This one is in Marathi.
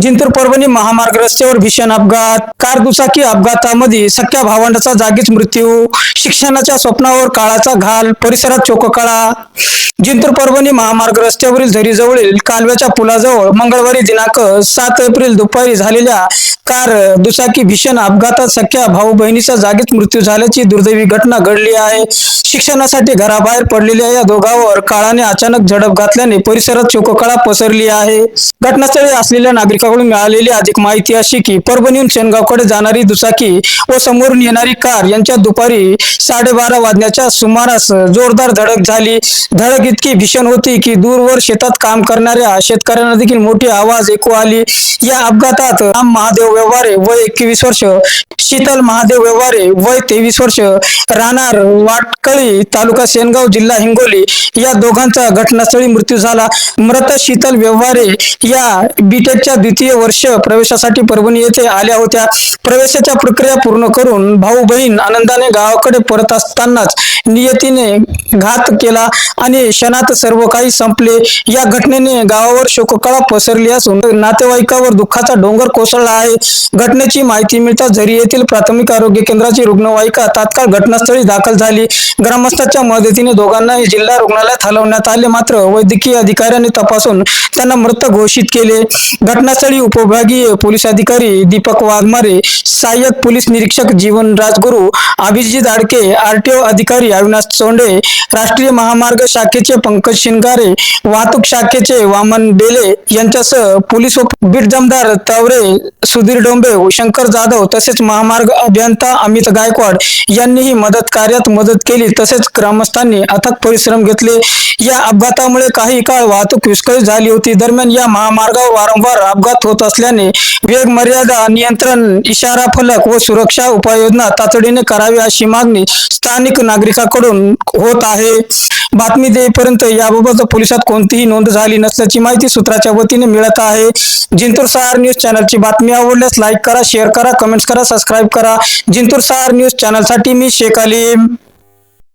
जिंतूर परभणी महामार्ग रस्त्यावर भीषण अपघात. कार दुचाकी अपघातामध्ये सख्या भावंडाचा जागीच मृत्यू. शिक्षणाच्या स्वप्नावर काळाचा घाल. परिसरात शोककळा. जिंतूर परभणी महामार्ग रस्त्यावरील झरीजवळील कालव्याच्या पुलाजवळ मंगळवारी दिनांक 7 एप्रिल दुपारी झालेल्या कार दुचाकी भीषण अपघातात सख्या भाऊ बहिणीचा जागीच मृत्यू झाल्याची दुर्दैवी घटना घडली आहे. शिक्षणासाठी घराबाहेर पडलेल्या या दोघांवर काळाने अचानक झडप घातल्याने परिसरात शोककळा पसरली आहे. घटनास्थळी असलेल्या नागरिकांकडून मिळालेली अधिक माहिती अशी की परभणीहून शेनगावकडे जाणारी दुचाकी व समोरून येणारी कार यांच्यात दुपारी 12:30 वाजण्याच्या सुमारास जोरदार धडक झाली. धडक इतकी भीषण होती की दूरवर शेतात काम करणाऱ्या शेतकऱ्यांना देखील मोठी आवाज ऐकू आली. या अपघातात राम महादेव व्यवहारे वय 21 वर्ष, शीतल महादेव व्यवहारे वय 23 वर्ष, राहणार वाटकळी तालुका शेनगाव जिल्हा हिंगोली या दोघांचा घटनास्थळी मृत्यू झाला. मृत शीतल व्यवहारे या बीटेकच्या द्वितीय वर्ष प्रवेशासाठी परभणी येथे आल्या होत्या. प्रवेशाच्या प्रक्रिया पूर्ण करून भाऊ बहीण आनंदाने गावाकडे परत असतानाच नियतीने घात केला आणि क्षणात सर्व काही संपले. या घटनेने गावावर शोककळा पसरली असून नातेवाईकावर दुःखाचा डोंगर कोसळला आहे. घटनेची माहिती मिळताच झरी येथील प्राथमिक आरोग्य केंद्राची रुग्णवाहिका तात्काळ घटनास्थळी दाखल झाली. ग्रामस्थांच्या मदतीने दोघांनाही जिल्हा रुग्णालयात हलवण्यात आले, मात्र वैद्यकीय अधिकाऱ्यांनी तपासून त्यांना मृत घोषित केले. घटनास्थळी उपविभागीय पोलीस अधिकारी दीपक वाघमारे, सहाय्यक पोलीस निरीक्षक जीवन राजगुरू, अभिजित आडके, आरटीओ अधिकारी अविनाश चोंडे, राष्ट्रीय महामार्ग शाखेचे पंकज शिंगारे, वाहतूक शाखेचे वामन बेले यांच्यासह पोलीस व बीट जमदार तवरे, सुधीर डोंबे, शंकर जाधव तसेच महामार्ग अभियंता अमित गायकवाड यांनीही मदत कार्यात मदत केली. तसेच ग्रामस्थांनी अथक परिश्रम घेतले. या अपघातामुळे काही काळ वाहतूक विस्कळीत झाली होती. दरम्यान या महामार्गावर वारंवार अपघात होत असल्याने वेग मर्यादा नियंत्रण, इशारा फलक व सुरक्षा उपाययोजना तातडीने करावी अशी मागणी स्थानिक नागरिकांकडून होत आहे. बातमी देईपर्यंत याबाबत पोलिसात कोणतीही नोंद झाली नसल्याची माहिती सूत्राच्या वतीने मिळत आहे. जिंतूर सहार न्यूज चॅनलची बातमी आवडल्यास लाईक करा, शेअर करा, कमेंट्स करा, सबस्क्राईब करा. जिंतूर सहार न्यूज चॅनलसाठी मी शेख अलीम.